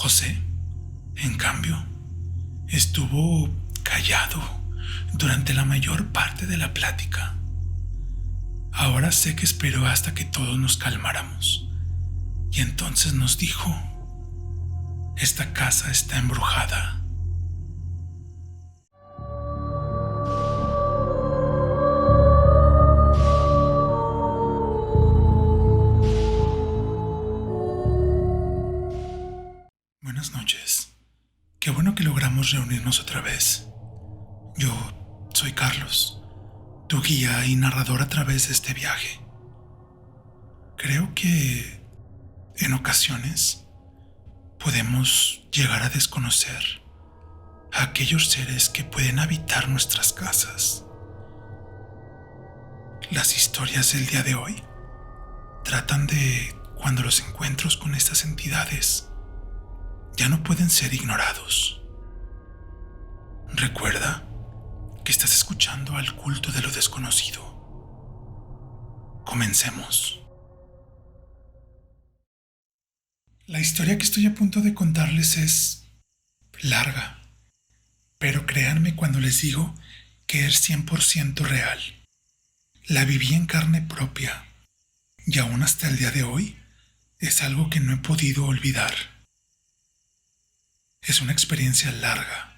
José, en cambio, estuvo callado durante la mayor parte de la plática. Ahora sé que esperó hasta que todos nos calmáramos y entonces nos dijo: esta casa está embrujada. Buenas noches. Qué bueno que logramos reunirnos otra vez. Yo soy Carlos, tu guía y narrador a través de este viaje. Creo que en ocasiones podemos llegar a desconocer a aquellos seres que pueden habitar nuestras casas. Las historias del día de hoy tratan de cuando los encuentros con estas entidades ya no pueden ser ignorados. Recuerda que estás escuchando al culto de lo desconocido. Comencemos. La historia que estoy a punto de contarles es larga, pero créanme cuando les digo que es 100% real. La viví en carne propia y aún hasta el día de hoy es algo que no he podido olvidar. Es una experiencia larga,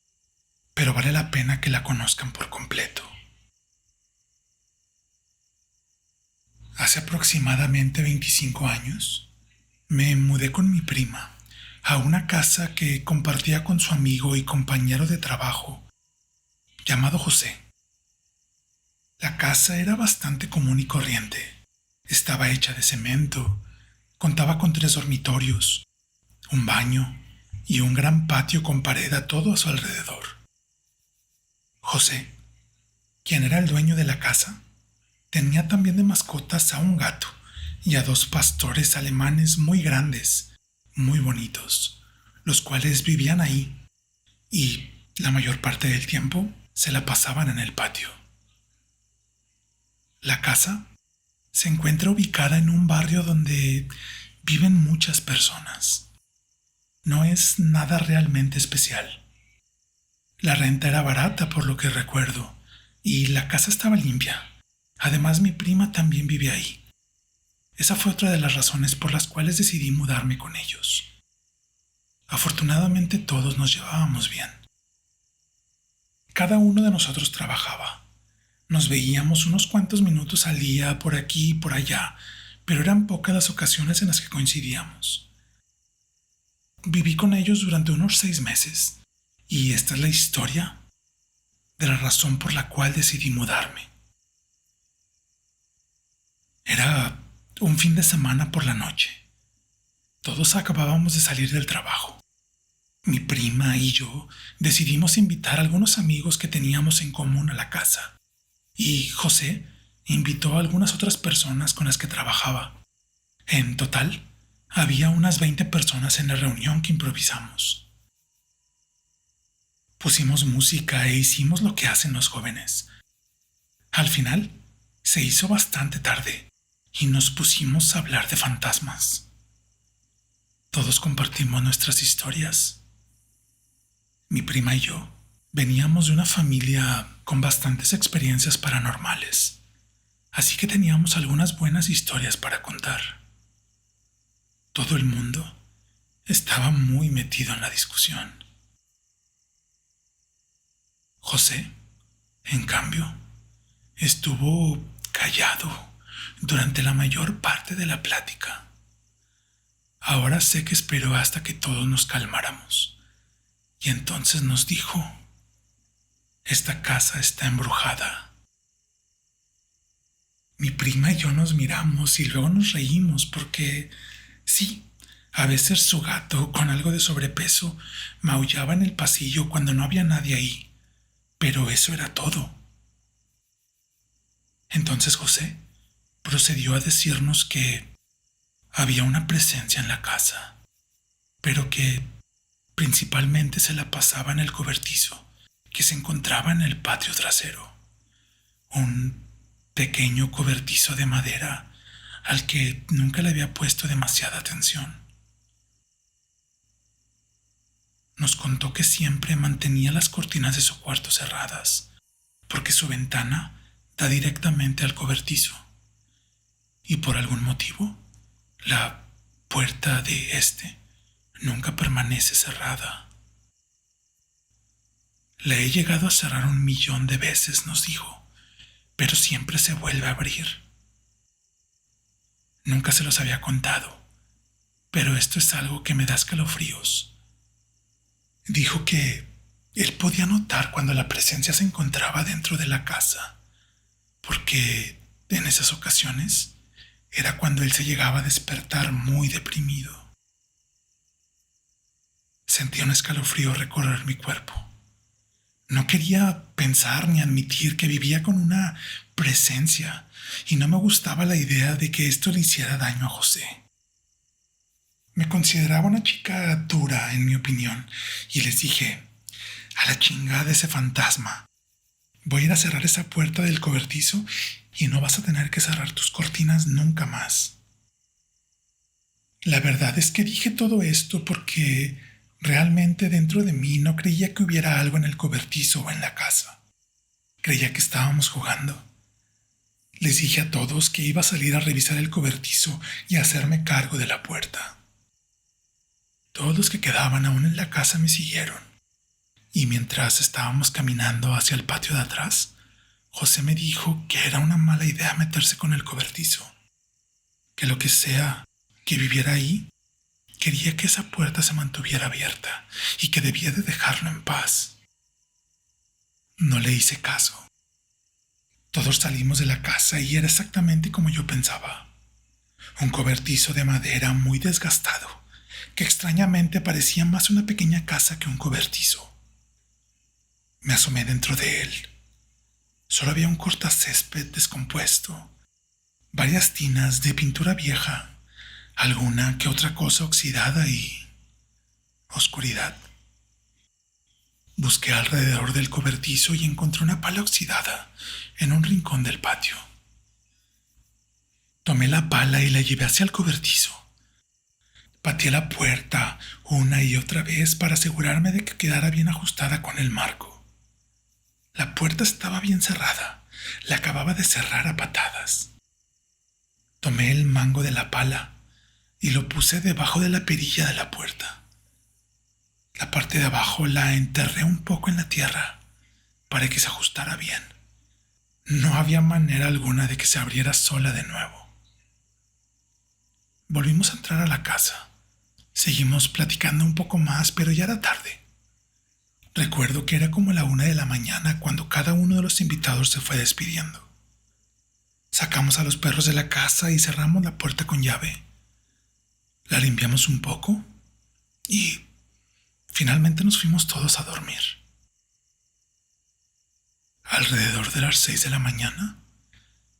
pero vale la pena que la conozcan por completo. Hace aproximadamente 25 años, me mudé con mi prima a una casa que compartía con su amigo y compañero de trabajo, llamado José. La casa era bastante común y corriente. Estaba hecha de cemento, contaba con 3 dormitorios, un baño y un gran patio con pared a todo a su alrededor. José, quien era el dueño de la casa, tenía también de mascotas a un gato y a 2 pastores alemanes muy grandes, muy bonitos, los cuales vivían ahí y la mayor parte del tiempo se la pasaban en el patio. La casa se encuentra ubicada en un barrio donde viven muchas personas. No es nada realmente especial. La renta era barata por lo que recuerdo y la casa estaba limpia. Además, mi prima también vive ahí. Esa fue otra de las razones por las cuales decidí mudarme con ellos. Afortunadamente todos nos llevábamos bien. Cada uno de nosotros trabajaba. Nos veíamos unos cuantos minutos al día por aquí y por allá, pero eran pocas las ocasiones en las que coincidíamos. Viví con ellos durante unos 6 meses y esta es la historia de la razón por la cual decidí mudarme. Era un fin de semana por la noche. Todos acabábamos de salir del trabajo. Mi prima y yo decidimos invitar a algunos amigos que teníamos en común a la casa, y José invitó a algunas otras personas con las que trabajaba. En total, había unas 20 personas en la reunión que improvisamos. Pusimos música e hicimos lo que hacen los jóvenes. Al final, se hizo bastante tarde y nos pusimos a hablar de fantasmas. Todos compartimos nuestras historias. Mi prima y yo veníamos de una familia con bastantes experiencias paranormales, así que teníamos algunas buenas historias para contar. Todo el mundo estaba muy metido en la discusión. José, en cambio, estuvo callado durante la mayor parte de la plática. Ahora sé que esperó hasta que todos nos calmáramos y entonces nos dijo: esta casa está embrujada. Mi prima y yo nos miramos y luego nos reímos porque sí, a veces su gato, con algo de sobrepeso, maullaba en el pasillo cuando no había nadie ahí, pero eso era todo. Entonces José procedió a decirnos que había una presencia en la casa, pero que principalmente se la pasaba en el cobertizo que se encontraba en el patio trasero. Un pequeño cobertizo de madera al que nunca le había puesto demasiada atención. Nos contó que siempre mantenía las cortinas de su cuarto cerradas, porque su ventana da directamente al cobertizo. Y por algún motivo, la puerta de este nunca permanece cerrada. La he llegado a cerrar 1,000,000 de veces, nos dijo, pero siempre se vuelve a abrir. Nunca se los había contado, pero esto es algo que me da escalofríos. Dijo que él podía notar cuando la presencia se encontraba dentro de la casa, porque en esas ocasiones era cuando él se llegaba a despertar muy deprimido. Sentía un escalofrío recorrer mi cuerpo. No quería pensar ni admitir que vivía con una presencia y no me gustaba la idea de que esto le hiciera daño a José. Me consideraba una chica dura, en mi opinión, y les dije, a la chingada ese fantasma. Voy a ir a cerrar esa puerta del cobertizo y no vas a tener que cerrar tus cortinas nunca más. La verdad es que dije todo esto porque realmente dentro de mí no creía que hubiera algo en el cobertizo o en la casa. Creía que estábamos jugando. Les dije a todos que iba a salir a revisar el cobertizo y a hacerme cargo de la puerta. Todos los que quedaban aún en la casa me siguieron. Y mientras estábamos caminando hacia el patio de atrás, José me dijo que era una mala idea meterse con el cobertizo. Que lo que sea que viviera ahí, quería que esa puerta se mantuviera abierta y que debía de dejarlo en paz. No le hice caso. Todos salimos de la casa y era exactamente como yo pensaba. Un cobertizo de madera muy desgastado, que extrañamente parecía más una pequeña casa que un cobertizo. Me asomé dentro de él. Solo había un cortacésped descompuesto, varias tinas de pintura vieja, alguna que otra cosa oxidada y oscuridad. Busqué alrededor del cobertizo y encontré una pala oxidada en un rincón del patio. Tomé la pala y la llevé hacia el cobertizo. Pateé la puerta una y otra vez para asegurarme de que quedara bien ajustada con el marco. La puerta estaba bien cerrada. La acababa de cerrar a patadas. Tomé el mango de la pala y lo puse debajo de la perilla de la puerta. La parte de abajo la enterré un poco en la tierra para que se ajustara bien. No había manera alguna de que se abriera sola de nuevo. Volvimos a entrar a la casa. Seguimos platicando un poco más, pero ya era tarde. Recuerdo que era como la 1 de la mañana cuando cada uno de los invitados se fue despidiendo. Sacamos a los perros de la casa y cerramos la puerta con llave. La limpiamos un poco y finalmente nos fuimos todos a dormir. Alrededor de las 6 de la mañana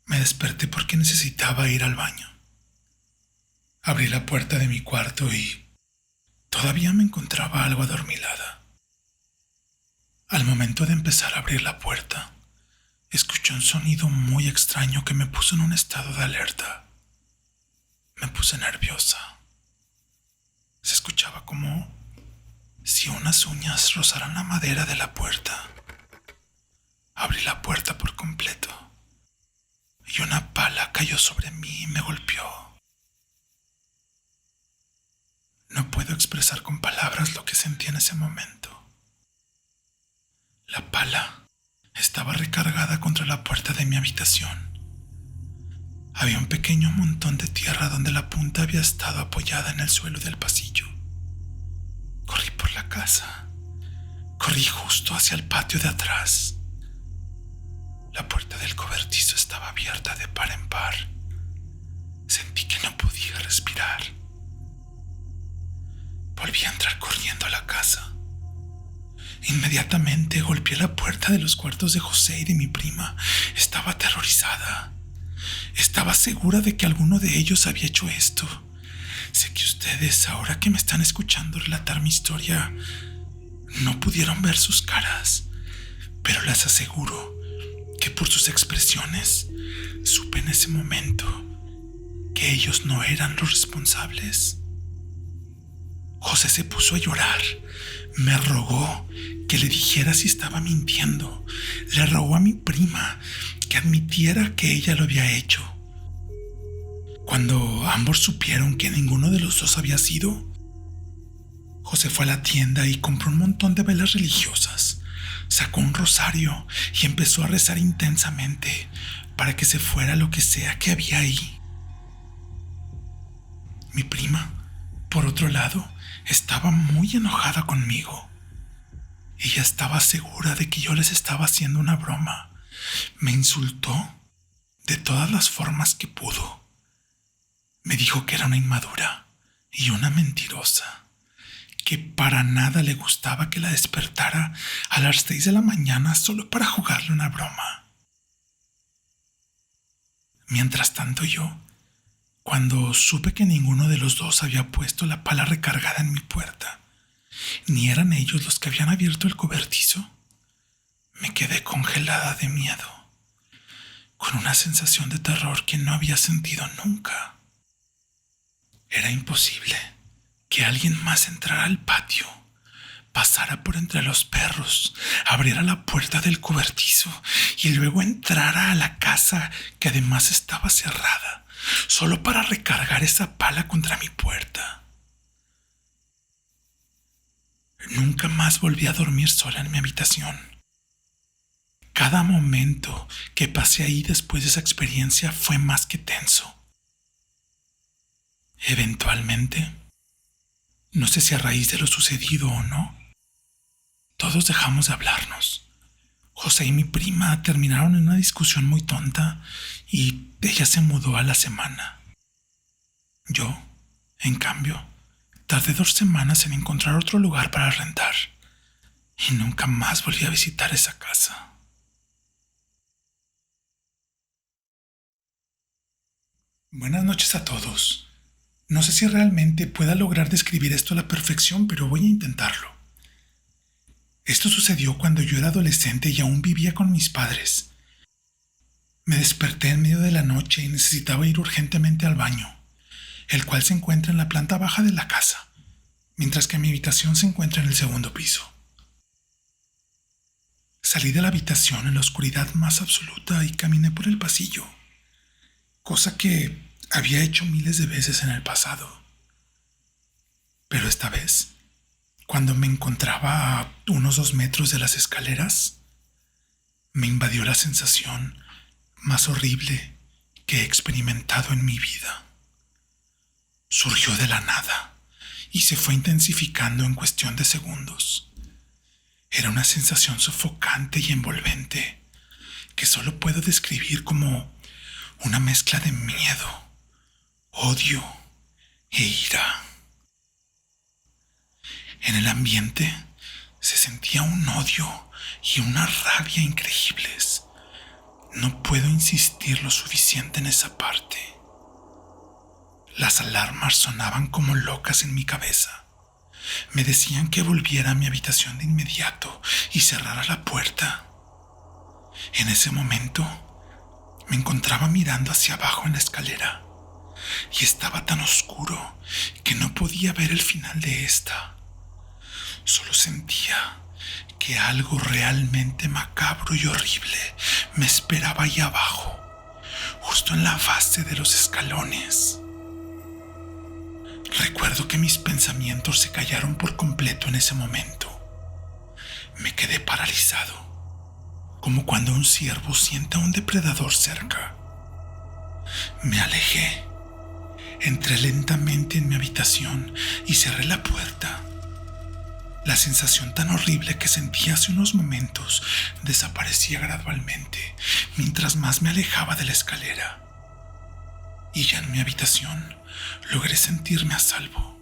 me desperté porque necesitaba ir al baño. Abrí la puerta de mi cuarto y todavía me encontraba algo adormilada. Al momento de empezar a abrir la puerta, escuché un sonido muy extraño que me puso en un estado de alerta. Me puse nerviosa. Se escuchaba como si unas uñas rozaran la madera de la puerta. Abrí la puerta por completo y una pala cayó sobre mí y me golpeó. No puedo expresar con palabras lo que sentí en ese momento. La pala estaba recargada contra la puerta de mi habitación. Había un pequeño montón de tierra donde la punta había estado apoyada en el suelo del pasillo. Corrí por la casa. Corrí justo hacia el patio de atrás. La puerta del cobertizo estaba abierta de par en par. Sentí que no podía respirar. Volví a entrar corriendo a la casa. Inmediatamente golpeé la puerta de los cuartos de José y de mi prima. Estaba aterrorizada. Estaba segura de que alguno de ellos había hecho esto. Sé que ustedes, ahora que me están escuchando relatar mi historia, no pudieron ver sus caras, pero les aseguro que por sus expresiones supe en ese momento que ellos no eran los responsables. José se puso a llorar. Me rogó que le dijera si estaba mintiendo. Le rogó a mi prima que admitiera que ella lo había hecho. Cuando ambos supieron que ninguno de los dos había sido, José fue a la tienda y compró un montón de velas religiosas. Sacó un rosario y empezó a rezar intensamente para que se fuera lo que sea que había ahí. Mi prima, por otro lado, estaba muy enojada conmigo. Ella estaba segura de que yo les estaba haciendo una broma. Me insultó de todas las formas que pudo. Me dijo que era una inmadura y una mentirosa, que para nada le gustaba que la despertara a las 6 de la mañana solo para jugarle una broma. Mientras tanto yo, cuando supe que ninguno de los dos había puesto la pala recargada en mi puerta, ni eran ellos los que habían abierto el cobertizo, me quedé congelada de miedo, con una sensación de terror que no había sentido nunca. Era imposible que alguien más entrara al patio, pasara por entre los perros, abriera la puerta del cobertizo y luego entrara a la casa, que además estaba cerrada, solo para recargar esa pala contra mi puerta. Nunca más volví a dormir sola en mi habitación. Cada momento que pasé ahí después de esa experiencia fue más que tenso. Eventualmente, no sé si a raíz de lo sucedido o no, todos dejamos de hablarnos. José y mi prima terminaron en una discusión muy tonta y ella se mudó a la semana. Yo, en cambio, tardé 2 semanas en encontrar otro lugar para rentar y nunca más volví a visitar esa casa. Buenas noches a todos. No sé si realmente pueda lograr describir esto a la perfección, pero voy a intentarlo. Esto sucedió cuando yo era adolescente y aún vivía con mis padres. Me desperté en medio de la noche y necesitaba ir urgentemente al baño, el cual se encuentra en la planta baja de la casa, mientras que mi habitación se encuentra en el segundo piso. Salí de la habitación en la oscuridad más absoluta y caminé por el pasillo, cosa que había hecho miles de veces en el pasado. Pero esta vez, cuando me encontraba a unos 2 metros de las escaleras, me invadió la sensación más horrible que he experimentado en mi vida. Surgió de la nada y se fue intensificando en cuestión de segundos. Era una sensación sofocante y envolvente que solo puedo describir como una mezcla de miedo, odio e ira. En el ambiente se sentía un odio y una rabia increíbles. No puedo insistir lo suficiente en esa parte. Las alarmas sonaban como locas en mi cabeza. Me decían que volviera a mi habitación de inmediato y cerrara la puerta. En ese momento me encontraba mirando hacia abajo en la escalera y estaba tan oscuro que no podía ver el final de esta. Solo sentía que algo realmente macabro y horrible me esperaba ahí abajo, justo en la base de los escalones. Recuerdo que mis pensamientos se callaron por completo en ese momento. Me quedé paralizado, como cuando un ciervo siente a un depredador cerca. Me alejé, entré lentamente en mi habitación y cerré la puerta. La sensación tan horrible que sentí hace unos momentos desaparecía gradualmente mientras más me alejaba de la escalera. Y ya en mi habitación logré sentirme a salvo.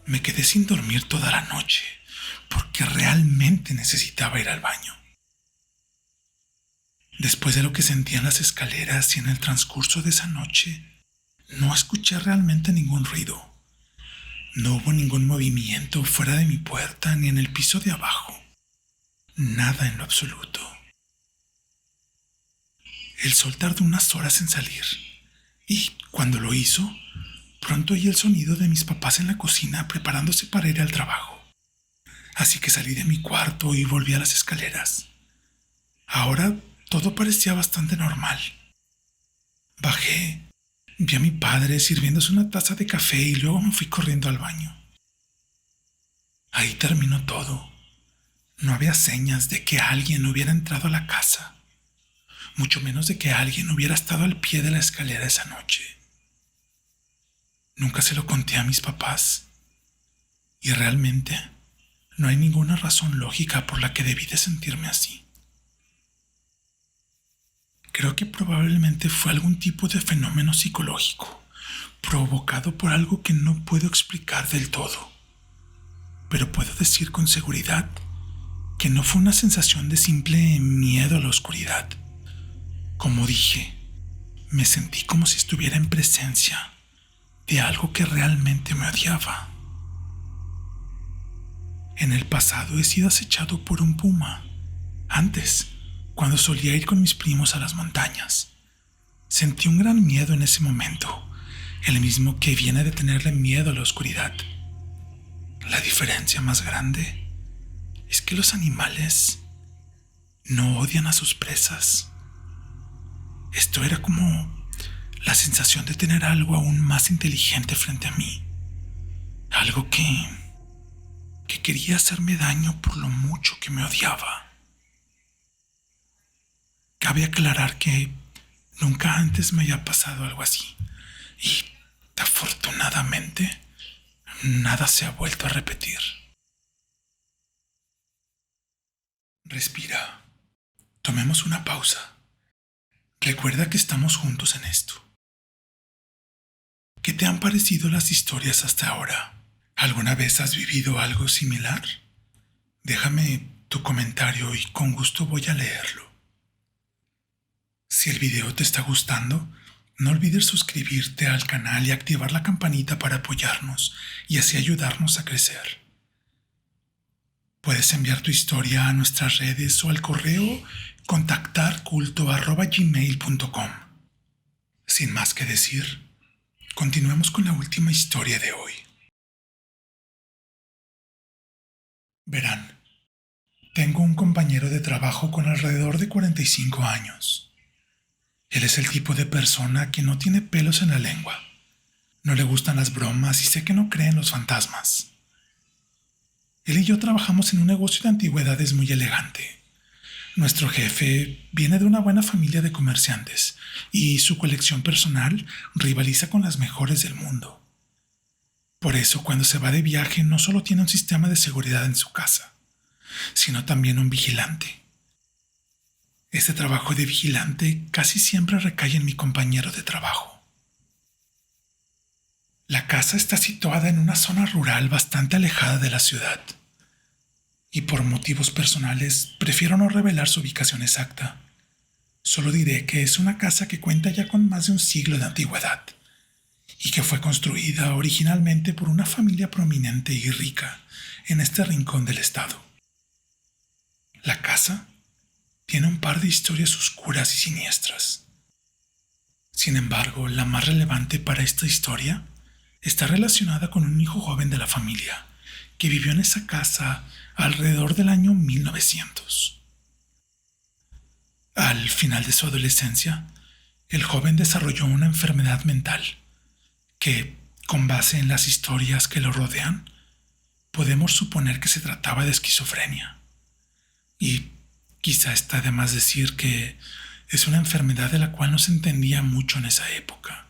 Me quedé sin dormir toda la noche porque realmente necesitaba ir al baño. Después de lo que sentí en las escaleras y en el transcurso de esa noche, no escuché realmente ningún ruido. No hubo ningún movimiento fuera de mi puerta ni en el piso de abajo. Nada en lo absoluto. El sol tardó unas horas en salir y cuando lo hizo, Pronto oí el sonido de mis papás en la cocina preparándose para ir al trabajo. Así que salí de mi cuarto y volví a las escaleras. Ahora todo parecía bastante normal. Bajé, vi a mi padre sirviéndose una taza de café y luego me fui corriendo al baño. Ahí terminó todo. No había señas de que alguien hubiera entrado a la casa, mucho menos de que alguien hubiera estado al pie de la escalera esa noche. Nunca se lo conté a mis papás y realmente no hay ninguna razón lógica por la que debí de sentirme así. Creo que probablemente fue algún tipo de fenómeno psicológico provocado por algo que no puedo explicar del todo. Pero puedo decir con seguridad que no fue una sensación de simple miedo a la oscuridad. Como dije, me sentí como si estuviera en presencia de algo que realmente me odiaba. En el pasado he sido acechado por un puma. Antes, cuando solía ir con mis primos a las montañas, sentí un gran miedo en ese momento, el mismo que viene de tenerle miedo a la oscuridad. La diferencia más grande es que los animales no odian a sus presas. Esto era como la sensación de tener algo aún más inteligente frente a mí. Algo que quería hacerme daño por lo mucho que me odiaba. Cabe aclarar que nunca antes me había pasado algo así. Y afortunadamente, nada se ha vuelto a repetir. Respira. Tomemos una pausa. Recuerda que estamos juntos en esto. ¿Qué te han parecido las historias hasta ahora? ¿Alguna vez has vivido algo similar? Déjame tu comentario y con gusto voy a leerlo. Si el video te está gustando, no olvides suscribirte al canal y activar la campanita para apoyarnos y así ayudarnos a crecer. Puedes enviar tu historia a nuestras redes o al correo contactarculto@gmail.com. Sin más que decir, continuemos con la última historia de hoy. Verán, tengo un compañero de trabajo con alrededor de 45 años. Él es el tipo de persona que no tiene pelos en la lengua. No le gustan las bromas y sé que no cree en los fantasmas. Él y yo trabajamos en un negocio de antigüedades muy elegante. Nuestro jefe viene de una buena familia de comerciantes y su colección personal rivaliza con las mejores del mundo. Por eso, cuando se va de viaje, no solo tiene un sistema de seguridad en su casa, sino también un vigilante. Este trabajo de vigilante casi siempre recae en mi compañero de trabajo. La casa está situada en una zona rural bastante alejada de la ciudad, y por motivos personales prefiero no revelar su ubicación exacta. Solo diré que es una casa que cuenta ya con más de un siglo de antigüedad, y que fue construida originalmente por una familia prominente y rica en este rincón del estado. La casa tiene un par de historias oscuras y siniestras. Sin embargo, la más relevante para esta historia está relacionada con un hijo joven de la familia que vivió en esa casa alrededor del año 1900. Al final de su adolescencia, el joven desarrolló una enfermedad mental que, con base en las historias que lo rodean, podemos suponer que se trataba de esquizofrenia. Y quizá está de más decir que es una enfermedad de la cual no se entendía mucho en esa época.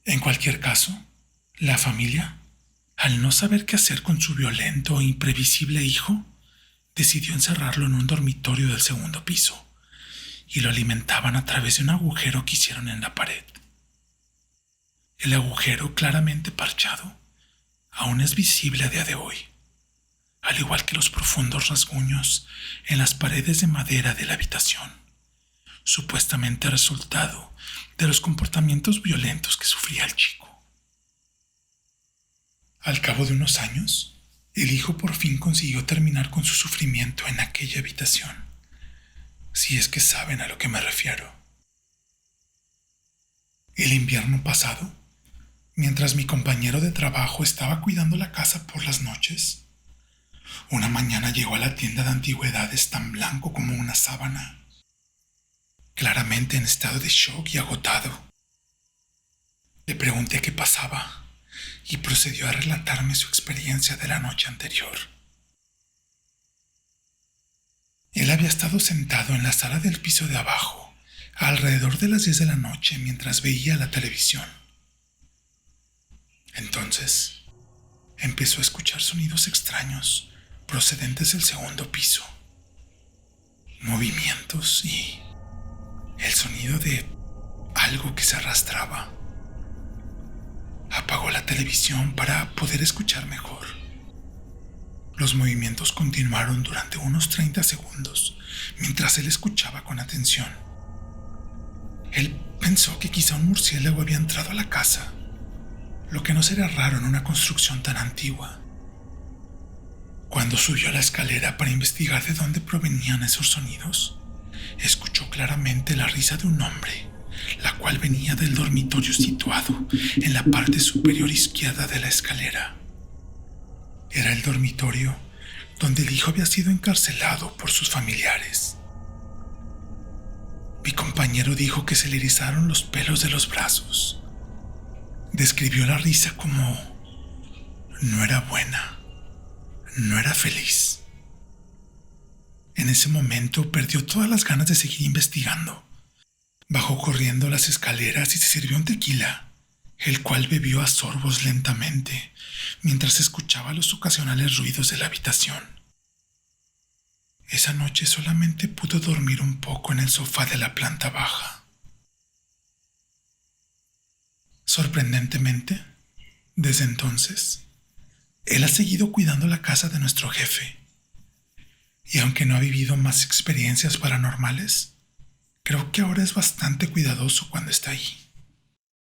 En cualquier caso, la familia, al no saber qué hacer con su violento e imprevisible hijo, decidió encerrarlo en un dormitorio del segundo piso y lo alimentaban a través de un agujero que hicieron en la pared. El agujero, claramente parchado, aún es visible a día de hoy, al igual que los profundos rasguños en las paredes de madera de la habitación, supuestamente resultado de los comportamientos violentos que sufría el chico. Al cabo de unos años, el hijo por fin consiguió terminar con su sufrimiento en aquella habitación, si es que saben a lo que me refiero. El invierno pasado, Mientras mi compañero de trabajo estaba cuidando la casa por las noches, una mañana llegó a la tienda de antigüedades tan blanco como una sábana, claramente en estado de shock y agotado. Le pregunté qué pasaba y procedió a relatarme su experiencia de la noche anterior. Él había estado sentado en la sala del piso de abajo alrededor de las 10 de la noche mientras veía la televisión. Entonces, empezó a escuchar sonidos extraños procedentes del segundo piso, movimientos y el sonido de algo que se arrastraba. Apagó la televisión para poder escuchar mejor. Los movimientos continuaron durante unos 30 segundos mientras él escuchaba con atención. Él pensó que quizá un murciélago había entrado a la casa, lo que no sería raro en una construcción tan antigua. Cuando subió a la escalera para investigar de dónde provenían esos sonidos, escuchó claramente la risa de un hombre, la cual venía del dormitorio situado en la parte superior izquierda de la escalera. Era el dormitorio donde el hijo había sido encarcelado por sus familiares. Mi compañero dijo que se le erizaron los pelos de los brazos. Describió la risa como no era buena, no era feliz. En ese momento perdió todas las ganas de seguir investigando. Bajó corriendo las escaleras y se sirvió un tequila, el cual bebió a sorbos lentamente mientras escuchaba los ocasionales ruidos de la habitación. Esa noche solamente pudo dormir un poco en el sofá de la planta baja. Sorprendentemente, desde entonces, él ha seguido cuidando la casa de nuestro jefe. Y aunque no ha vivido más experiencias paranormales, creo que ahora es bastante cuidadoso cuando está ahí.